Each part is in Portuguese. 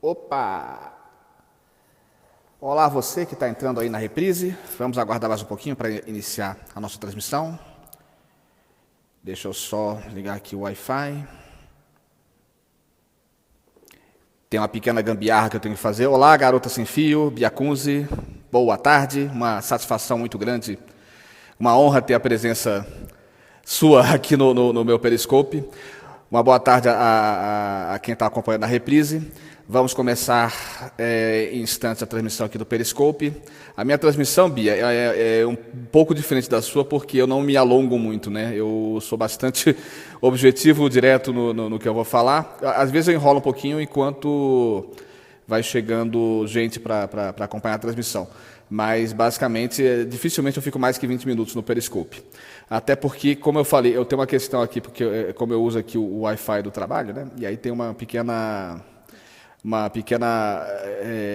Opa! Olá, você que está entrando aí na reprise. Vamos aguardar mais um pouquinho para iniciar a nossa transmissão. Deixa eu só ligar aqui o Wi-Fi. Tem uma pequena gambiarra que eu tenho que fazer. Olá, garota sem fio, Biacunzi. Boa tarde. Uma satisfação muito grande. Uma honra ter a presença sua aqui no meu Periscope. Uma boa tarde a quem está acompanhando a reprise. Vamos começar em instantes a transmissão aqui do Periscope. A minha transmissão, Bia, é um pouco diferente da sua, porque eu não me alongo muito, né? Eu sou bastante objetivo, direto no que eu vou falar. Às vezes eu enrolo um pouquinho enquanto vai chegando gente para acompanhar a transmissão. Mas, basicamente, dificilmente eu fico mais que 20 minutos no Periscope. Até porque, como eu falei, eu tenho uma questão aqui, porque como eu uso aqui o Wi-Fi do trabalho, né? E aí tem uma pequena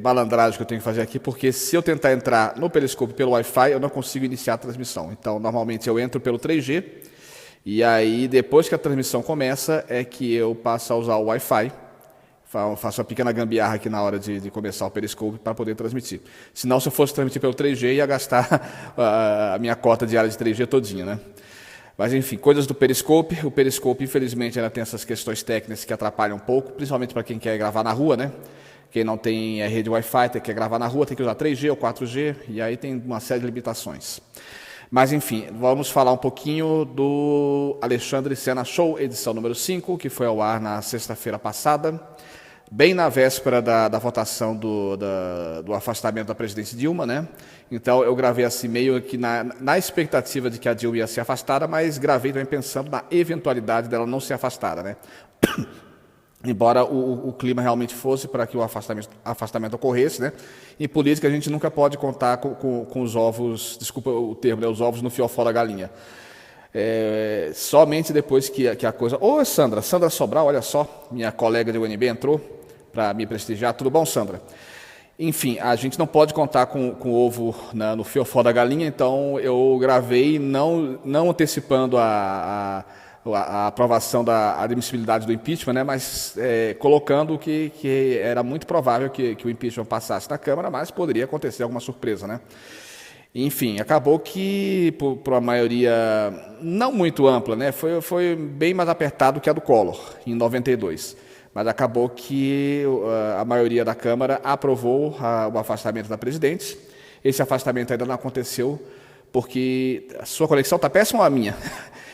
malandragem que eu tenho que fazer aqui, porque se eu tentar entrar no Periscope pelo Wi-Fi, eu não consigo iniciar a transmissão. Então, normalmente eu entro pelo 3G, e aí depois que a transmissão começa, é que eu passo a usar o Wi-Fi. Faço uma pequena gambiarra aqui na hora de começar o Periscope para poder transmitir. Senão, se eu fosse transmitir pelo 3G, ia gastar a minha cota diária de 3G todinha, né? Mas, enfim, coisas do Periscope. O Periscope, infelizmente, ela tem essas questões técnicas que atrapalham um pouco, principalmente para quem quer gravar na rua, né? Quem não tem rede Wi-Fi, quer gravar na rua, tem que usar 3G ou 4G, e aí tem uma série de limitações. Mas, enfim, vamos falar um pouquinho do Alexandre Sena Show, edição número 5, que foi ao ar na sexta-feira passada, bem na véspera da votação do afastamento da presidente Dilma, né? Então eu gravei assim meio que na expectativa de que a Dilma ia ser afastada, mas gravei também pensando na eventualidade dela não ser afastada, né? Embora o clima realmente fosse para que o afastamento ocorresse, né? Em política a gente nunca pode contar com os ovos, desculpa o termo, né? Os ovos no fiofó da galinha. Somente depois que a coisa... Ô, Sandra Sobral, olha só, minha colega de UNB entrou para me prestigiar. Tudo bom, Sandra? Enfim, a gente não pode contar com o ovo no fiofó da galinha, então eu gravei não antecipando a aprovação da admissibilidade do impeachment, né, mas colocando que era muito provável que o impeachment passasse na Câmara, mas poderia acontecer alguma surpresa, né? Enfim, acabou que, por uma maioria não muito ampla, né, foi bem mais apertado que a do Collor, em 92. Mas acabou que a maioria da Câmara aprovou o afastamento da presidente. Esse afastamento ainda não aconteceu, porque a sua conexão está péssima ou a minha?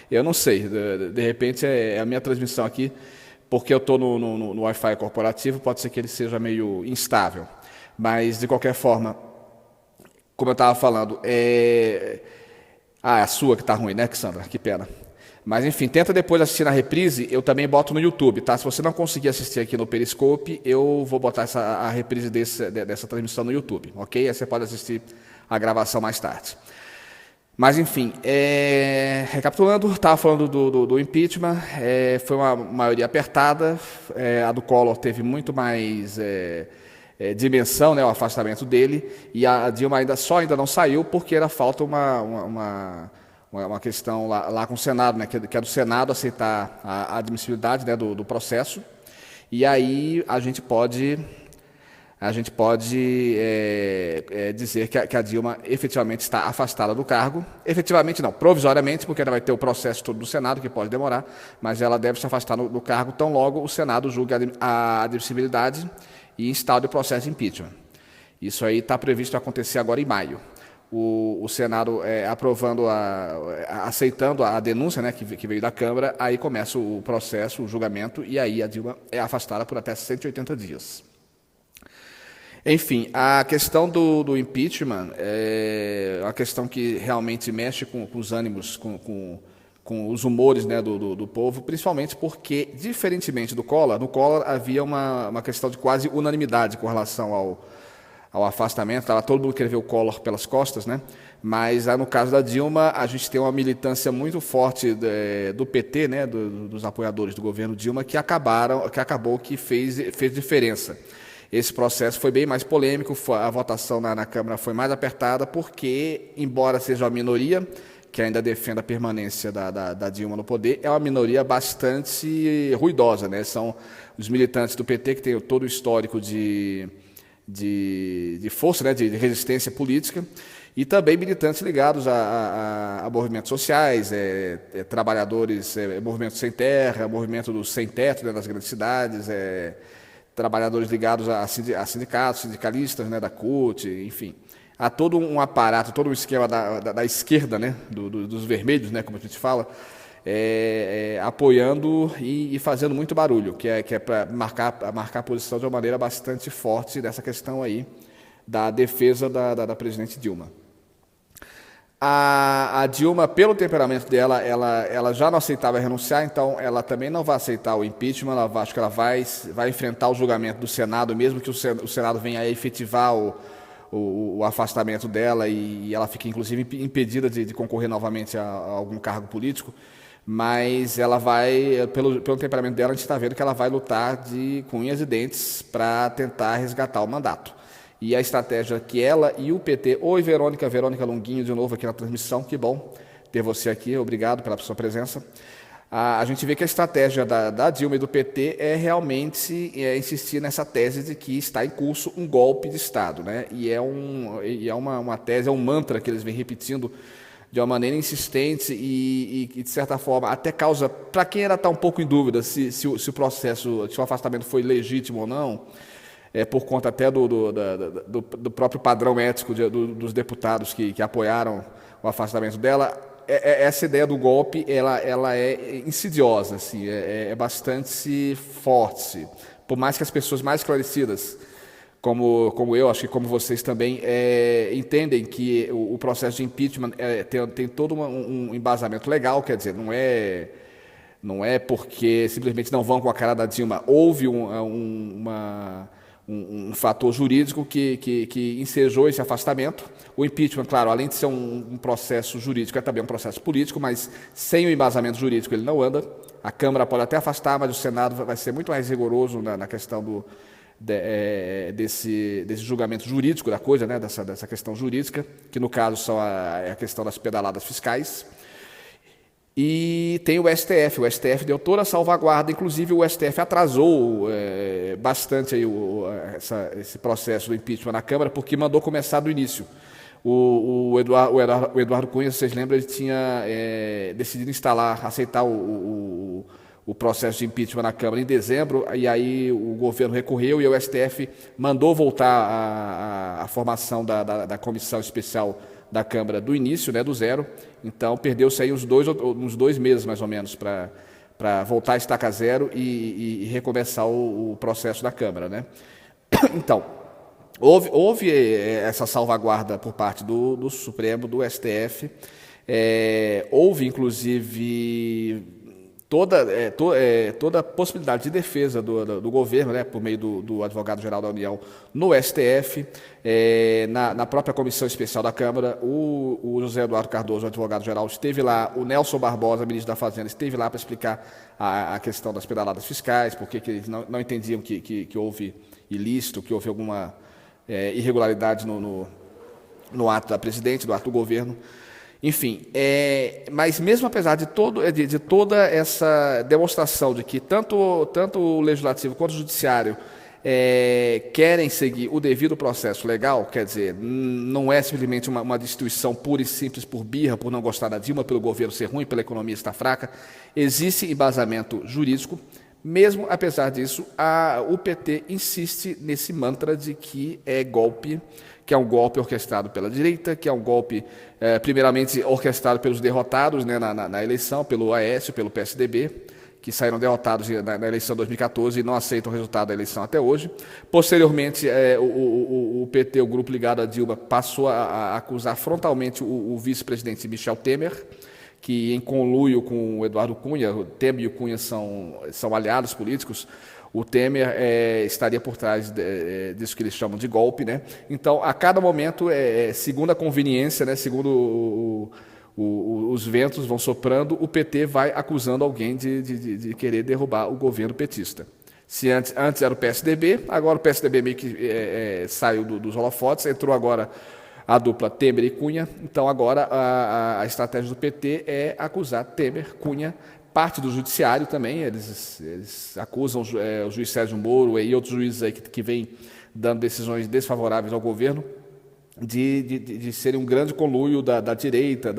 Eu não sei, de repente é a minha transmissão aqui, porque eu estou no Wi-Fi corporativo, pode ser que ele seja meio instável. Mas, de qualquer forma... Como eu estava falando, é a sua que está ruim, né, Sandra? Que pena. Mas, enfim, tenta depois assistir na reprise, eu também boto no YouTube, tá? Se você não conseguir assistir aqui no Periscope, eu vou botar a reprise dessa transmissão no YouTube, ok? Aí você pode assistir a gravação mais tarde. Mas, enfim, recapitulando, estava falando do impeachment, foi uma maioria apertada, a do Collor teve muito mais... dimensão, né, o afastamento dele, e a Dilma ainda não saiu porque era falta uma questão lá com o Senado, né, que é do Senado aceitar a admissibilidade, né, do processo, e aí a gente pode dizer que a Dilma efetivamente está afastada do cargo. Efetivamente não, provisoriamente, porque ela vai ter o processo todo do Senado, que pode demorar, mas ela deve se afastar do cargo tão logo o Senado julgue a admissibilidade e instaure o processo de impeachment. Isso aí está previsto acontecer agora em maio. O Senado aceitando a denúncia, né, que veio da Câmara, aí começa o processo, o julgamento, e aí a Dilma é afastada por até 180 dias. Enfim, a questão do impeachment é uma questão que realmente mexe com os ânimos, com os humores, né, do povo, principalmente porque, diferentemente do Collor, no Collor havia uma questão de quase unanimidade com relação ao afastamento, todo mundo queria ver o Collor pelas costas, né? Mas no caso da Dilma, a gente tem uma militância muito forte do PT, né, dos apoiadores do governo Dilma, que acabou que fez diferença. Esse processo foi bem mais polêmico, a votação na Câmara foi mais apertada, porque, embora seja uma minoria, que ainda defende a permanência da Dilma no poder, é uma minoria bastante ruidosa, né? São os militantes do PT, que tem todo o histórico de força, né? de resistência política, e também militantes ligados a movimentos sociais, trabalhadores, movimento sem terra, movimento do sem teto, né? Das grandes cidades, trabalhadores ligados a sindicatos, sindicalistas, né? Da CUT, enfim. Há todo um aparato, todo um esquema da esquerda, né? dos vermelhos, né? Como a gente fala, apoiando e fazendo muito barulho, que é para marcar a posição de uma maneira bastante forte dessa questão aí da defesa da presidente Dilma. A Dilma, pelo temperamento dela, ela já não aceitava renunciar, então ela também não vai aceitar o impeachment. Acho que ela vai enfrentar o julgamento do Senado, mesmo que o Senado venha a efetivar o afastamento dela e ela fique, inclusive, impedida de concorrer novamente a algum cargo político. Mas ela vai, pelo temperamento dela, a gente está vendo que ela vai lutar com unhas e dentes para tentar resgatar o mandato. E a estratégia que ela e o PT... Oi, Verônica Longuinho, de novo aqui na transmissão, que bom ter você aqui, obrigado pela sua presença. A gente vê que a estratégia da Dilma e do PT é realmente insistir nessa tese de que está em curso um golpe de Estado, né? E é uma tese, é um mantra que eles vêm repetindo de uma maneira insistente e de certa forma, até causa, para quem ainda está um pouco em dúvida se o processo, se o afastamento foi legítimo ou não, por conta até do próprio padrão ético dos deputados que apoiaram o afastamento dela, essa ideia do golpe ela é insidiosa, assim, é bastante forte. Por mais que as pessoas mais esclarecidas, como eu, acho que como vocês também, entendem que o processo de impeachment tem todo um embasamento legal, quer dizer, não é porque simplesmente não vão com a cara da Dilma. Houve um fator jurídico que ensejou esse afastamento. O impeachment, claro, além de ser um processo jurídico, é também um processo político, mas sem o embasamento jurídico ele não anda. A Câmara pode até afastar, mas o Senado vai ser muito mais rigoroso na questão desse julgamento jurídico da coisa, né? dessa questão jurídica, que no caso são a questão das pedaladas fiscais. E tem o STF deu toda a salvaguarda, inclusive o STF atrasou bastante aí esse processo do impeachment na Câmara, porque mandou começar do início. O Eduardo Cunha, vocês lembram, ele tinha decidido aceitar o processo de impeachment na Câmara em dezembro, e aí o governo recorreu e o STF mandou voltar a formação da comissão especial da Câmara do início, né, do zero. Então perdeu-se aí uns 2 meses mais ou menos para voltar a estaca zero e recomeçar o processo da Câmara, né? Então, houve essa salvaguarda por parte do Supremo, do STF, houve inclusive toda a possibilidade de defesa do governo, né, por meio do advogado-geral da União no STF, na própria comissão especial da Câmara. O José Eduardo Cardoso, o advogado-geral, esteve lá, o Nelson Barbosa, ministro da Fazenda, esteve lá para explicar a questão das pedaladas fiscais, porque eles não entendiam que houve ilícito, que houve alguma irregularidade no ato da presidente, do ato do governo. Enfim, mas mesmo apesar de toda essa demonstração de que tanto o Legislativo quanto o Judiciário querem seguir o devido processo legal, quer dizer, não é simplesmente uma destituição pura e simples por birra, por não gostar da Dilma, pelo governo ser ruim, pela economia estar fraca, existe embasamento jurídico. Mesmo apesar disso, o PT insiste nesse mantra de que é golpe, que é um golpe orquestrado pela direita, que é um golpe, primeiramente, orquestrado pelos derrotados, né, na eleição, pelo Aécio, pelo PSDB, que saíram derrotados na eleição de 2014 e não aceitam o resultado da eleição até hoje. Posteriormente, o PT, o grupo ligado à Dilma, passou a acusar frontalmente o vice-presidente Michel Temer, que em conluio com o Eduardo Cunha, o Temer e o Cunha são aliados políticos. O Temer estaria por trás disso que eles chamam de golpe, né? Então, a cada momento, segundo a conveniência, né, segundo os ventos vão soprando, o PT vai acusando alguém de querer derrubar o governo petista. Se antes era o PSDB, agora o PSDB meio que saiu dos holofotes, entrou agora a dupla Temer e Cunha. Então agora a estratégia do PT é acusar Temer, Cunha, parte do judiciário também, eles acusam o juiz Sérgio Moro e outros juízes aí que vêm dando decisões desfavoráveis ao governo, de serem um grande conluio da direita,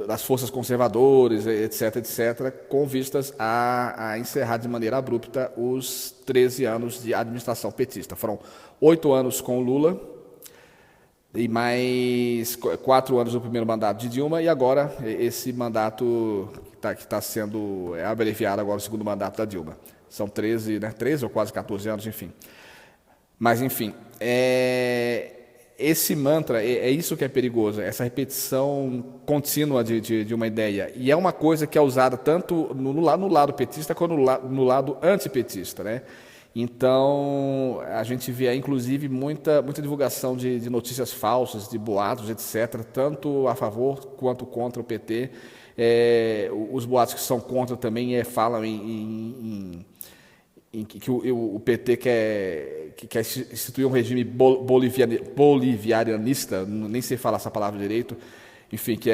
das forças conservadoras, etc., com vistas a encerrar de maneira abrupta os 13 anos de administração petista. Foram 8 anos com o Lula e mais 4 anos do primeiro mandato de Dilma, e agora esse mandato que está sendo abreviado agora, o segundo mandato da Dilma. São 13, né, 13 ou quase 14 anos, enfim. Mas, enfim, esse mantra, é isso que é perigoso, essa repetição contínua de uma ideia. E é uma coisa que é usada tanto no lado petista quanto no lado antipetista, né? Então, a gente vê, inclusive, muita divulgação de notícias falsas, de boatos, etc., tanto a favor quanto contra o PT. Os boatos que são contra também falam que o PT quer instituir um regime bolivianista, nem sei falar essa palavra direito, enfim, que